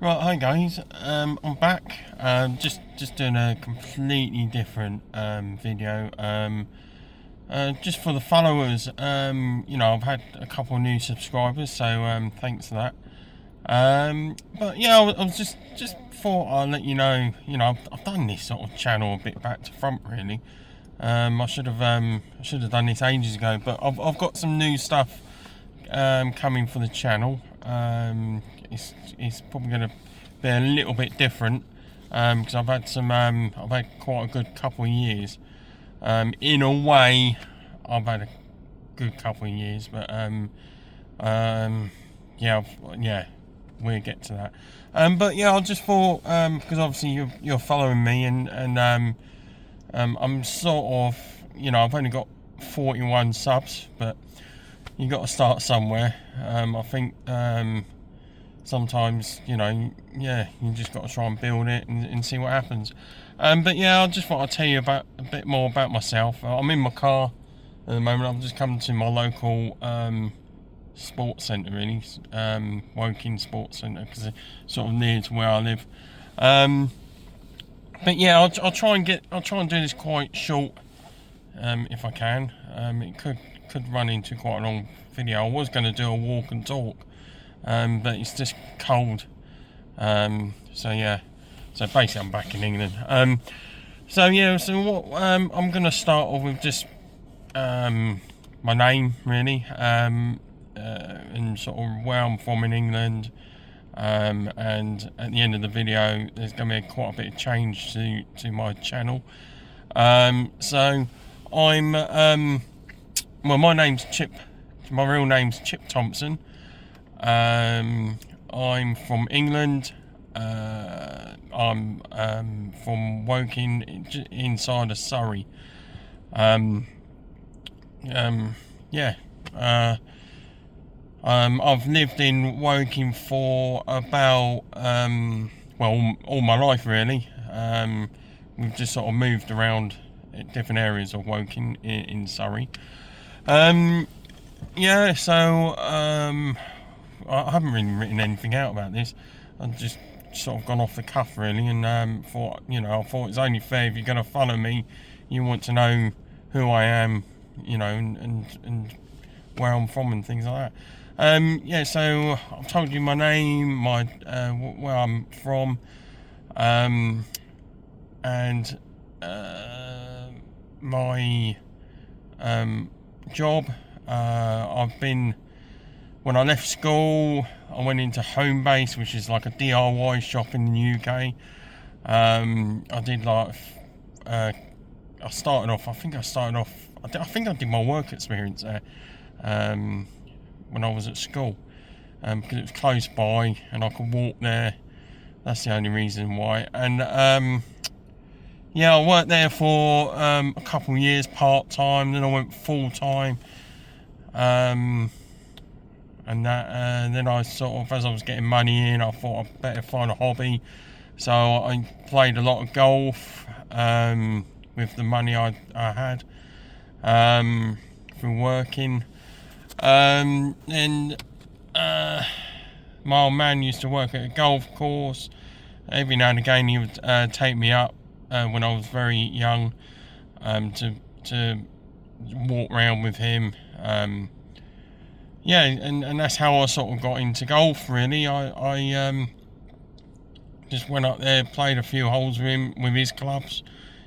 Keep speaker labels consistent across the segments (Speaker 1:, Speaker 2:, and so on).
Speaker 1: Right, hi guys. I'm back. Just doing a completely different video. Just for the followers. I've had a couple of new subscribers, so thanks for that. But yeah, I was just thought I'll let you know. I've done this sort of channel a bit back to front, really. I should have done this ages ago, but I've got some new stuff coming for the channel. It's probably going to be a little bit different because I've had quite a good couple of years. In a way, I've had a good couple of years, but yeah, we'll get to that. But yeah, I just thought because obviously you're following me, and I'm sort of, I've only got 41 subs, but you got to start somewhere. I think sometimes, you just got to try and build it and see what happens. But yeah, I just thought I'd tell you a bit more about myself. I'm in my car at the moment. I've just come to my local sports centre, really, Woking Sports Centre, because it's sort of near to where I live. But yeah, I'll try and do this quite short, if I can. It could run into quite a long video. I was going to do a walk and talk, but it's just cold. So yeah, so basically I'm back in England. So what I'm going to start off with just my name, really, and sort of where I'm from in England. And at the end of the video, there's going to be quite a bit of change to my channel. So I'm well, my name's Chip. My real name's Chip Thompson. I'm from England. I'm from Woking, inside of Surrey. Yeah. I've lived in Woking for about all my life, really. We've just sort of moved around at different areas of Woking in Surrey. Yeah, so I haven't really written anything out about this. I've just sort of gone off the cuff, really, and I thought it's only fair, if you're going to follow me, you want to know who I am, and where I'm from and things like that. Yeah, so I've told you my name, my where I'm from, and my job. When I left school, I went into Homebase, which is like a DIY shop in the UK. I did I think I did my work experience there when I was at school, because it was close by and I could walk there. That's the only reason why. And yeah, I worked there for a couple of years part-time, then I went full-time. And then I sort of, as I was getting money in, I thought I'd better find a hobby. So I played a lot of golf with the money I had through working. And my old man used to work at a golf course. Every now and again he would take me up when I was very young to walk around with him. Yeah, and that's how I sort of got into golf, really. I just went up there, played a few holes with him, with his clubs.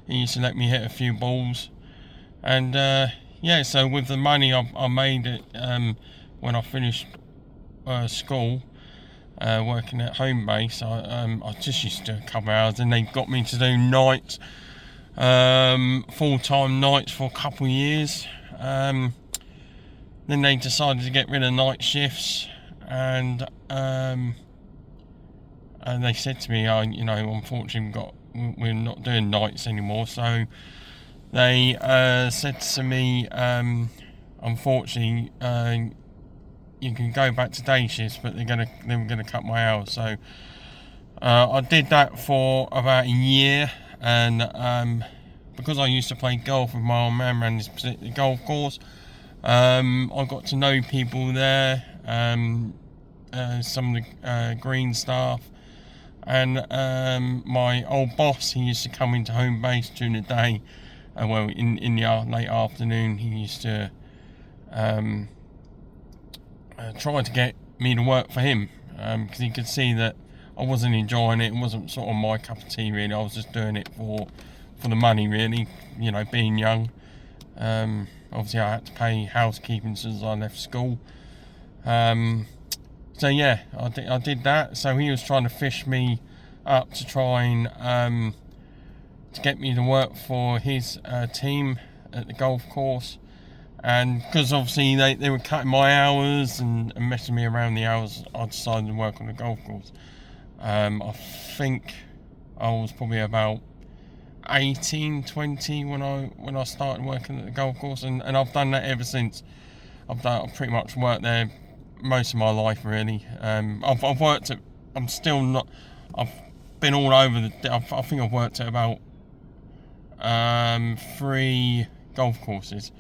Speaker 1: He used to let me hit a few balls. And yeah, so with the money I made it when I finished school, working at Homebase, I just used to do a couple of hours, and they got me to do nights, full-time nights for a couple of years. Then they decided to get rid of night shifts, and they said to me, unfortunately we're not doing nights anymore. So they said to me, unfortunately, you can go back to day shifts, but they were gonna cut my hours. So I did that for about a year, and because I used to play golf with my old man around this particular golf course, I got to know people there, some of the green staff, And my old boss, he used to come into home base during the day, well, in the late afternoon, he used to try to get me to work for him, because he could see that I wasn't enjoying it. It wasn't sort of my cup of tea, really. I was just doing it for the money, really, you know, being young. Obviously I had to pay housekeeping since I left school. So yeah, I did that. So he was trying to fish me up to try and to get me to work for his team at the golf course. And because obviously they were cutting my hours and messing me around the hours, I decided to work on the golf course. I think I was probably about 18, 20 when I started working at the golf course, and I've done that ever since. I've pretty much worked there most of my life, really. I've worked at, I'm still not, I've been all over I think I've worked at about 3 golf courses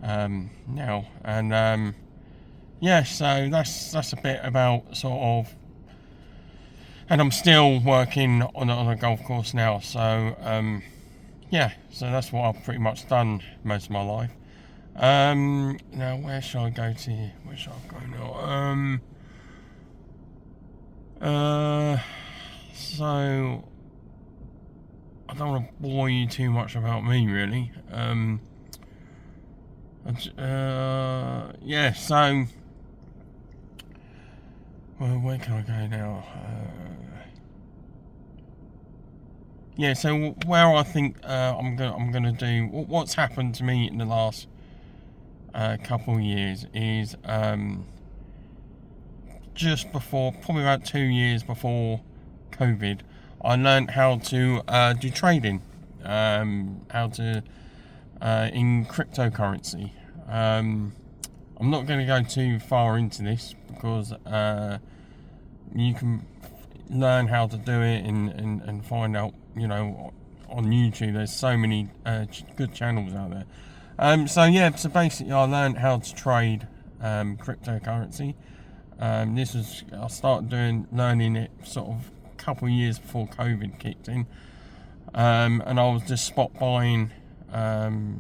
Speaker 1: now, and yeah, so that's a bit about sort of, and I'm still working on a golf course now, so yeah, so that's what I've pretty much done most of my life. Now where shall I go to? Where shall I go now? So I don't want to bore you too much about me, really. Yeah, so well, where can I go now? Yeah, so where I think I'm gonna do what's happened to me in the last couple of years is just before, probably about 2 years before COVID, I learned how to do trading, how to in cryptocurrency. I'm not going to go too far into this because you can learn how to do it and find out, you know, on YouTube. There's so many good channels out there. So yeah, so basically I learned how to trade cryptocurrency. I started learning it sort of a couple of years before COVID kicked in, and I was just spot buying.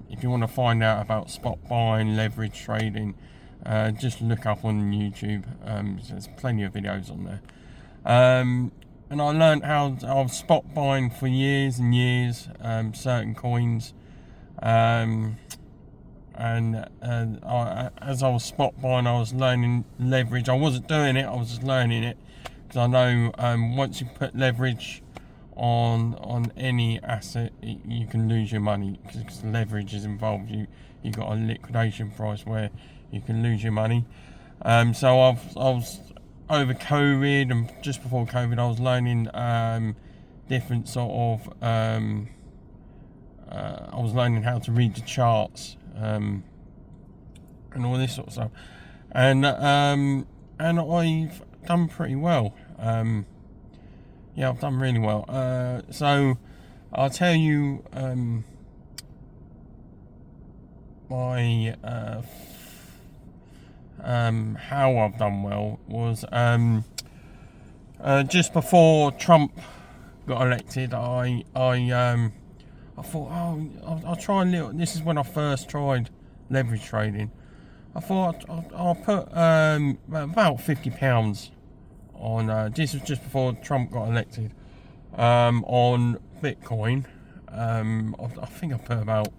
Speaker 1: If you want to find out about spot buying, leverage trading, just look up on YouTube. There's plenty of videos on there. And I learned how I was spot buying for years and years, certain coins. And as I was spot buying, I was learning leverage. I wasn't doing it, I was just learning it, because I know once you put leverage on any asset, you can lose your money, because leverage is involved. You got a liquidation price where you can lose your money. So I was over COVID and just before COVID, I was learning different sort of I was learning how to read the charts and all this sort of stuff, and I've done pretty well. Yeah, I've done really well. So I'll tell you my how I've done well was just before Trump got elected. I thought, oh, I'll try a little. This is when I first tried leverage trading. I thought I'll put about £50 on. This was just before Trump got elected. On Bitcoin, I think I put about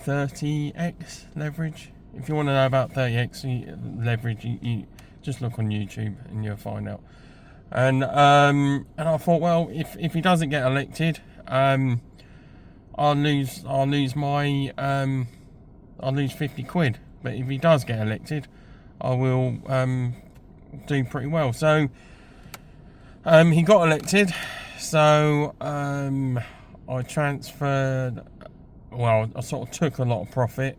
Speaker 1: 30x leverage. If you want to know about 30x leverage, you just look on YouTube and you'll find out. And I thought, well, if he doesn't get elected, I'll lose my I'll lose 50 quid. But if he does get elected, I will do pretty well. So he got elected, so I transferred. Well, I sort of took a lot of profit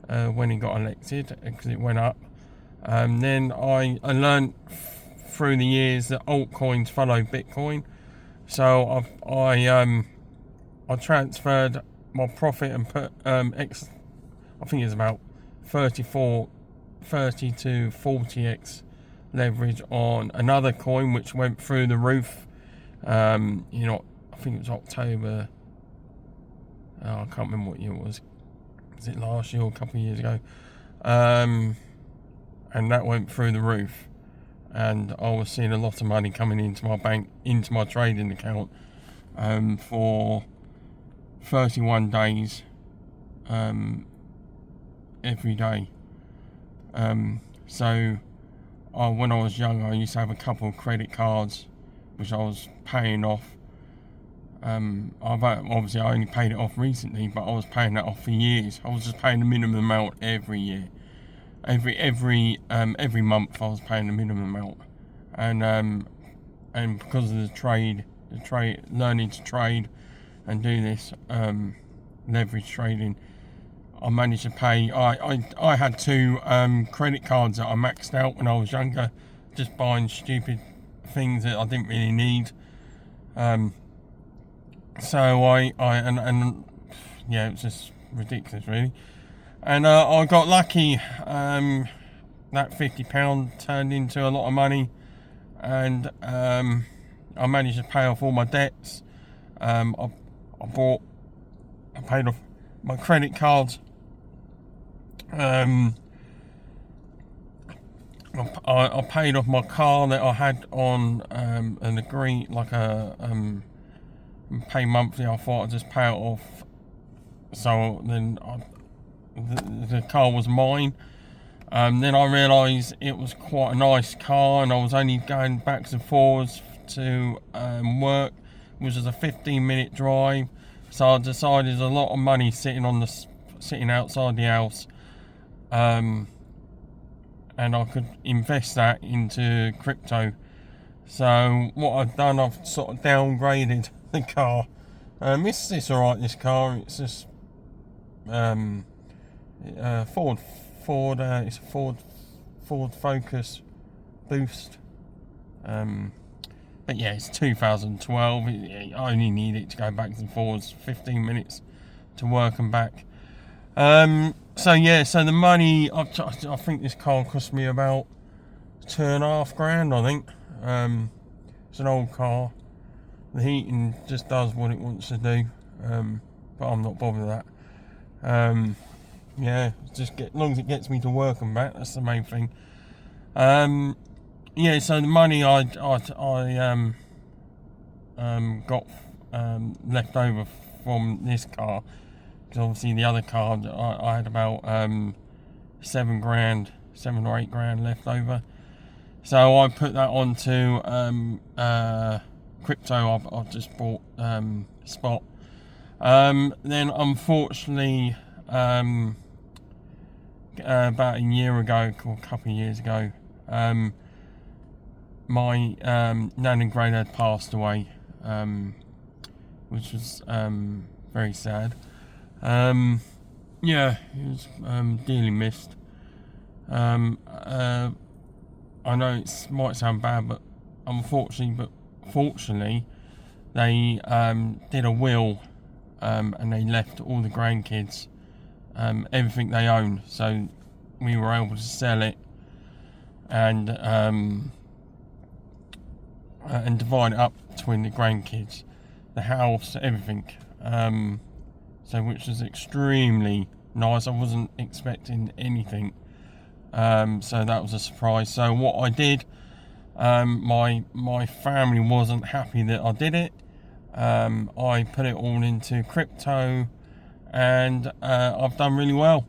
Speaker 1: when he got elected because it went up. Then I learned through the years that altcoins follow Bitcoin, so I transferred my profit and put I think it's about 30 to 40x leverage on another coin which went through the roof I think it was October. Oh, I can't remember what year it was. Was it last year or a couple of years ago? And that went through the roof. And I was seeing a lot of money coming into my bank, into my trading account, for 31 days, every day. So when I was younger, I used to have a couple of credit cards, which I was paying off. Obviously I only paid it off recently, but I was paying that off for years. I was just paying the minimum amount every year. Every month I was paying the minimum amount, and because of the trade, learning to trade and do this leverage trading, I managed to pay. I had two credit cards that I maxed out when I was younger, just buying stupid things that I didn't really need. So and yeah, it was just ridiculous, really. And I got lucky. That £50 turned into a lot of money, and I managed to pay off all my debts. I paid off my credit cards. I paid off my car that I had on an agree like a pay monthly. I thought I'd just pay it off. So then the car was mine. Then I realised it was quite a nice car, and I was only going backwards and forwards to work, which was a 15-minute drive. So I decided there's a lot of money sitting outside the house, and I could invest that into crypto. So what I've done, I've sort of downgraded the car. It's alright, this car. It's just Ford. It's a Ford Focus Boost. But yeah, it's 2012. I only need it to go back and forwards 15 minutes to work and back. So the money, I think this car cost me about £2,500, I think. It's an old car. The heating just does what it wants to do, but I'm not bothered with that. As long as it gets me to work and back, that's the main thing. So the money I got left over from this car, because obviously the other car I had about £7 or £8 left over. So I put that onto crypto. I've just bought spot. Then unfortunately, about a year ago, or a couple of years ago, my nan and granddad passed away, which was very sad. It was dearly missed. I know it might sound bad, but fortunately, they did a will, and they left all the grandkids everything they own. So we were able to sell it and divide it up between the grandkids, the house, everything. Which was extremely nice. I wasn't expecting anything. So that was a surprise. So what I did, my family wasn't happy that I did it. I put it all into crypto, and I've done really well.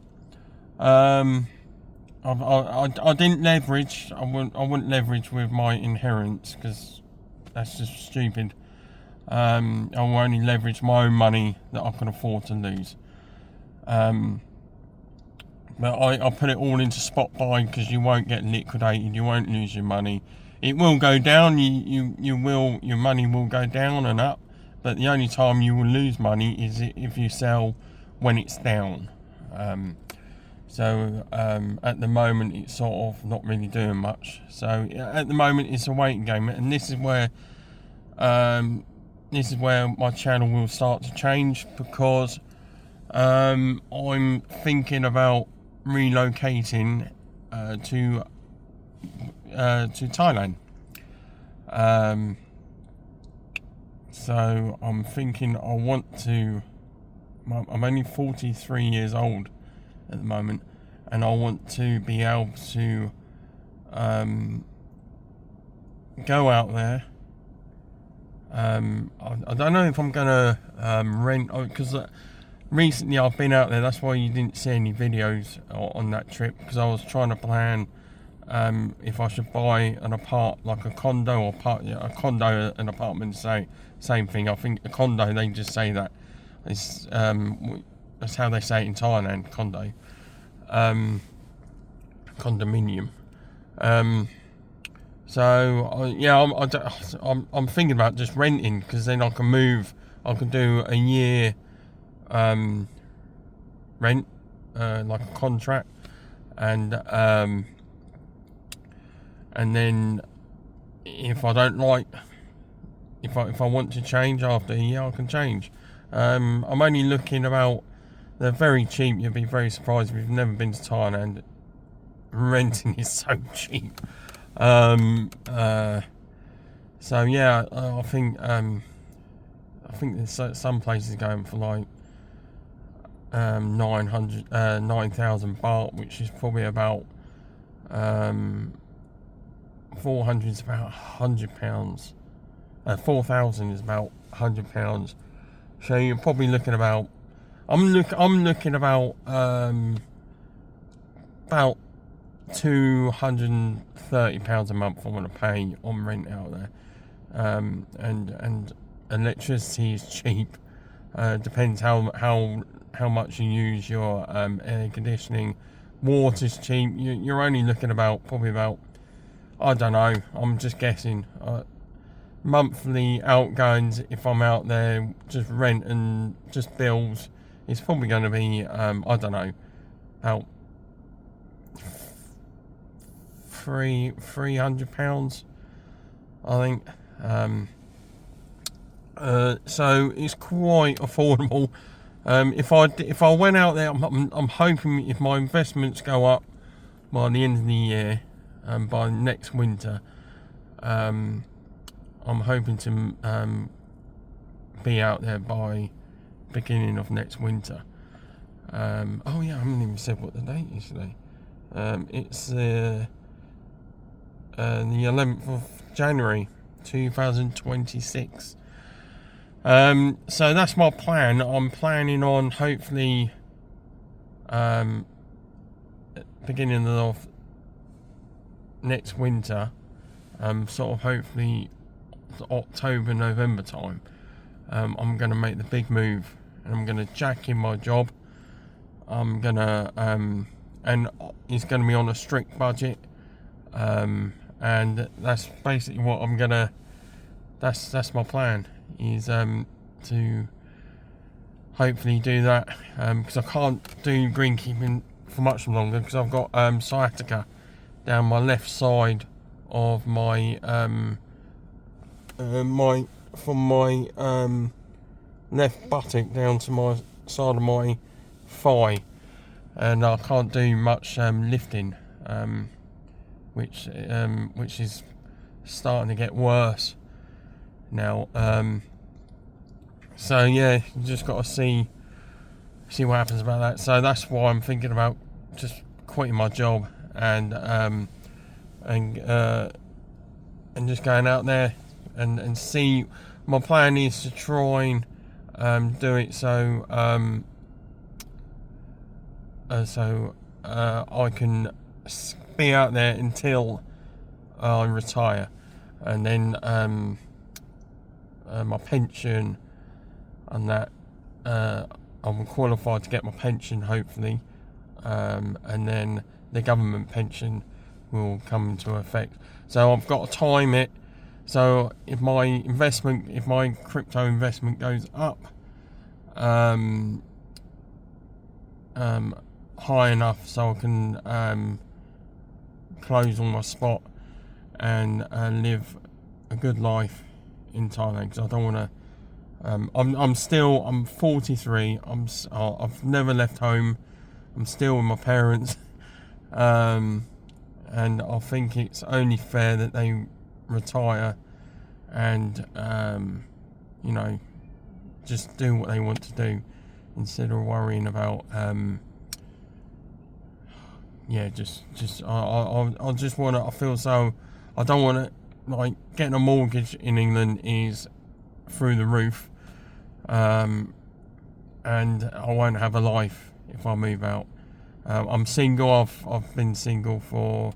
Speaker 1: I didn't leverage. I wouldn't leverage with my inheritance, because that's just stupid. I will only leverage my own money that I can afford to lose. But I put it all into spot buying, because you won't get liquidated. You won't lose your money. It will go down. Your money will go down and up. But the only time you will lose money is if you sell when it's down. At the moment, it's sort of not really doing much. So at the moment, it's a waiting game, and this is where my channel will start to change, because I'm thinking about relocating to Thailand. So I'm thinking I want to. I'm only 43 years old at the moment, and I want to be able to go out there. I don't know if I'm gonna rent, because recently I've been out there. That's why you didn't see any videos on that trip, because I was trying to plan if I should buy like a condo or a condo, an apartment. Same thing. I think a condo, they just say that it's that's how they say it in Thailand, condo, condominium. So yeah, I'm thinking about just renting, because then I can move. I can do a year rent, like a contract, and then if I don't like, if I want to change after a year, I can change. I'm only looking about. They're very cheap. You'll be very surprised if you've never been to Thailand. Renting is so cheap. So yeah, I think there's some places going for like 9,000 baht, which is probably about 400 is about £100. 4,000 is about £100. So you're probably looking about. I'm looking about £230 a month I want to pay on rent out there, and electricity is cheap. Depends how much you use your air conditioning. Water's cheap. You're only looking probably about, I don't know, I'm just guessing, monthly outgoings if I'm out there, just rent and just bills, it's probably going to be I don't know, about £300, I think. So it's quite affordable. If I went out there, I'm hoping if my investments go up by the end of the year, by next winter, I'm hoping to be out there by beginning of next winter. Oh yeah, I haven't even said what the date is today. It's the 11th of January 2026. So that's my plan. I'm planning on hopefully beginning of next winter, sort of hopefully October, November time, I'm going to make the big move, and I'm going to jack in my job. I'm going to and it's going to be on a strict budget, and that's basically what I'm going to, that's my plan, is to hopefully do that, because I can't do greenkeeping for much longer, because I've got sciatica down my left side of my from my left buttock down to my side of my thigh, and I can't do much lifting, which is starting to get worse now. So yeah, you just got to see what happens about that. So that's why I'm thinking about just quitting my job and just going out there and see. My plan is to try and do it so I can be out there until I retire, and then my pension and that, I'm qualified to get my pension hopefully, and then the government pension will come into effect. So I've got to time it. So if my crypto investment goes up high enough, so I can close on my spot and live a good life in Thailand, because I don't want to. I'm 43. I've never left home. I'm still with my parents, and I think it's only fair that they retire and you know, just do what they want to do instead of worrying about I just want to, I feel so, I don't want to, like, getting a mortgage in England is through the roof, and I won't have a life if I move out. I'm single. I've been single for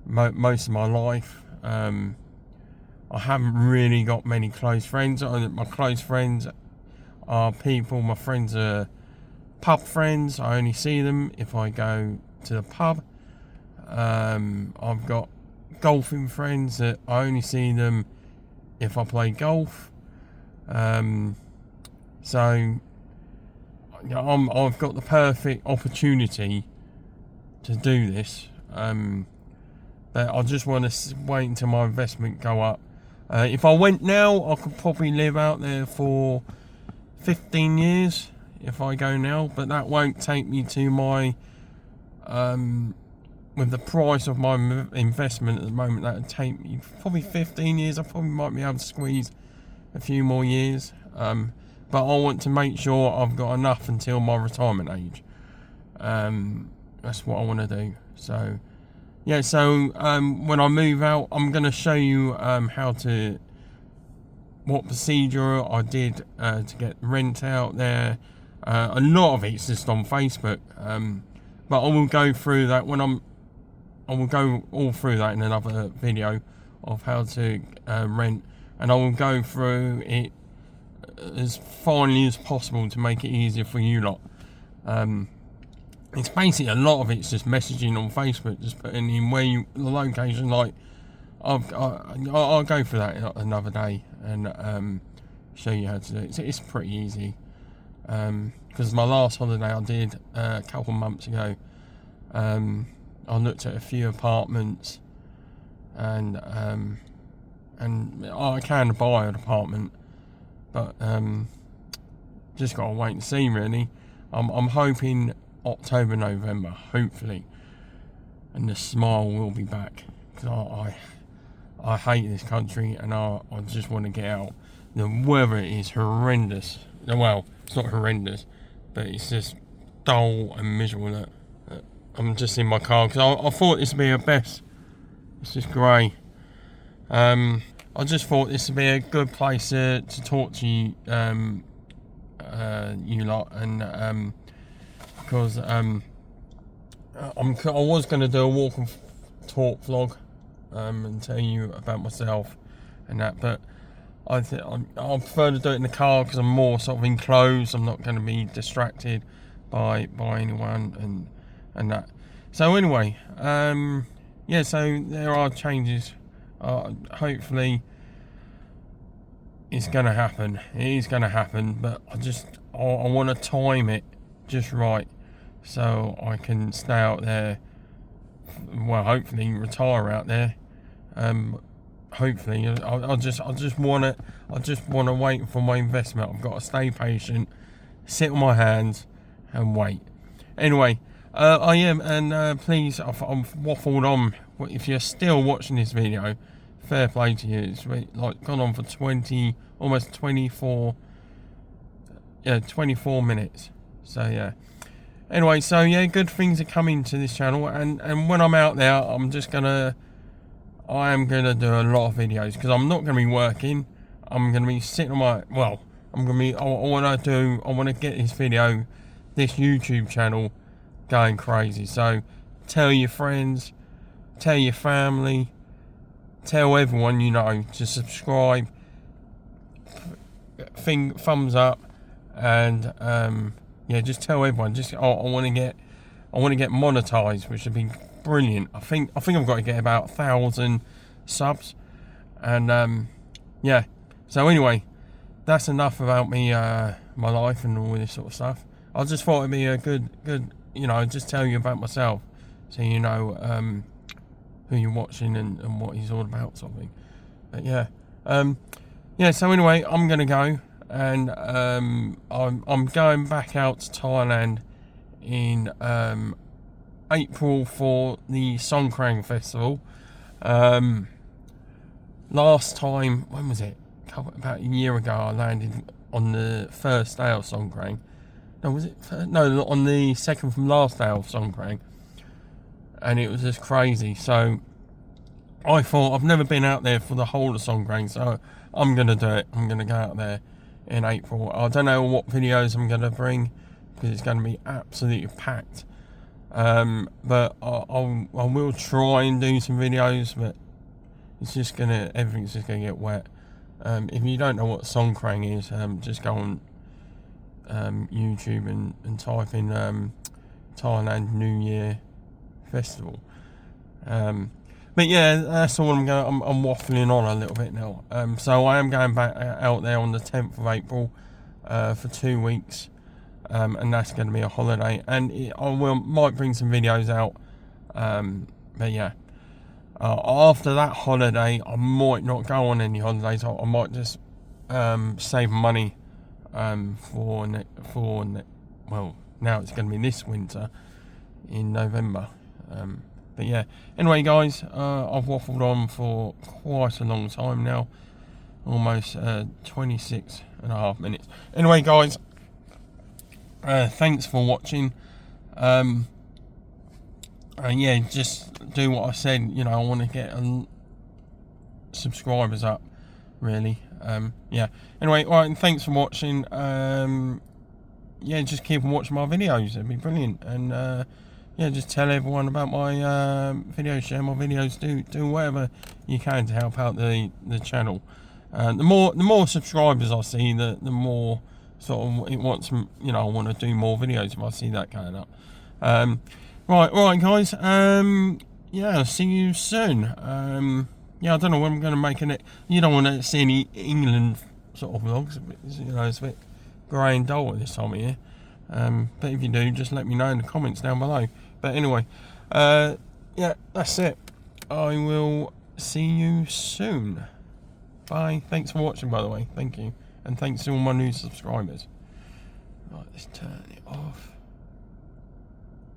Speaker 1: most of my life. I haven't really got many close friends. My close friends are people, my friends are pub friends. I only see them if I go to the pub. I've got golfing friends that I only see them if I play golf. So I've got the perfect opportunity to do this. But I just want to wait until my investment go up. If I went now, I could probably live out there for 15 years if I go now, but that won't take me to my with the price of my investment at the moment, that would take me probably 15 years. I probably might be able to squeeze a few more years, but I want to make sure I've got enough until my retirement age. That's what I want to do. So yeah, so when I move out, I'm going to show you what procedure I did to get rent out there. A lot of it's just on Facebook, but I will go through that I will go all through that in another video of how to rent, and I will go through it as finely as possible to make it easier for you lot. It's basically, a lot of it's just messaging on Facebook, just putting in the location. Like, I'll go through that another day and show you how to do it. It's pretty easy. Because my last holiday I did a couple months ago, I looked at a few apartments, and I can buy an apartment, but just gotta wait and see. Really, I'm hoping October, November, hopefully, and the smile will be back, because I hate this country and I just want to get out. The weather is horrendous. Well, it's not horrendous, but it's just dull and miserable. I'm just in my car because I thought this would be a best. It's just grey. I just thought this would be a good place to talk to you, you lot, and because I was going to do a walk and talk vlog and tell you about myself and that, but I prefer to do it in the car because I'm more sort of enclosed. I'm not going to be distracted by anyone and that. So anyway, yeah, so there are changes. Hopefully it's going to happen. It is going to happen, but I want to time it just right so I can stay out there. Well, hopefully retire out there. Hopefully, I just want to wait for my investment. I've got to stay patient, sit on my hands, and wait. Anyway, I am, and please, I've waffled on. If you're still watching this video, fair play to you. It's like gone on for 24 minutes. So yeah. Anyway, so yeah, good things are coming to this channel, and when I'm out there, I am gonna do a lot of videos because I'm not gonna be working. I'm gonna be sitting on my, I want to get this YouTube channel going crazy. So tell your friends, tell your family, tell everyone you know to subscribe, thumbs up, and yeah, just tell everyone. I want to get monetized, which would be brilliant. I think I've got to get about 1,000 subs, and yeah. So anyway, that's enough about me, my life, and all this sort of stuff. I just thought it'd be a good, just tell you about myself, so you know who you're watching and what he's all about, sort of thing. But yeah, yeah. So anyway, I'm gonna go, and I'm going back out to Thailand in April for the Songkran Festival. Last time, when was it? about a year ago, I landed on the first day of Songkran. No, was it? No, on the second from last day of Songkran. And it was just crazy. So I thought, I've never been out there for the whole of Songkran, so I'm going to do it. I'm going to go out there in April. I don't know what videos I'm going to bring, because it's going to be absolutely packed. But I will try and do some videos, but it's just everything's just gonna get wet. If you don't know what Songkran is, just go on YouTube and type in Thailand New Year Festival. But yeah, that's all I'm waffling on a little bit now. So I am going back out there on the 10th of April for 2 weeks. And that's going to be a holiday, and might bring some videos out, but yeah, after that holiday I might not go on any holidays. I might just save money well, now it's going to be this winter in November, but yeah, anyway guys, I've waffled on for quite a long time now, almost 26.5 minutes. Anyway guys, thanks for watching. Yeah, just do what I said. You know, I want to get subscribers up, really. Yeah. Anyway, alright, and thanks for watching. Yeah, just keep on watching my videos. It'd be brilliant. And yeah, just tell everyone about my videos. Share my videos. Do whatever you can to help out the channel. The more subscribers I see, the more sort of it wants, you know, I want to do more videos if I see that going up. Right guys, yeah, I'll see you soon. Yeah, I don't know when I'm going to make it. You don't want to see any England sort of vlogs, you know, it's a bit grey and dull at this time of year. But if you do, just let me know in the comments down below. But anyway, yeah, that's it. I will see you soon. Bye. Thanks for watching, by the way. Thank you. And thanks to all my new subscribers. Right, let's turn it off.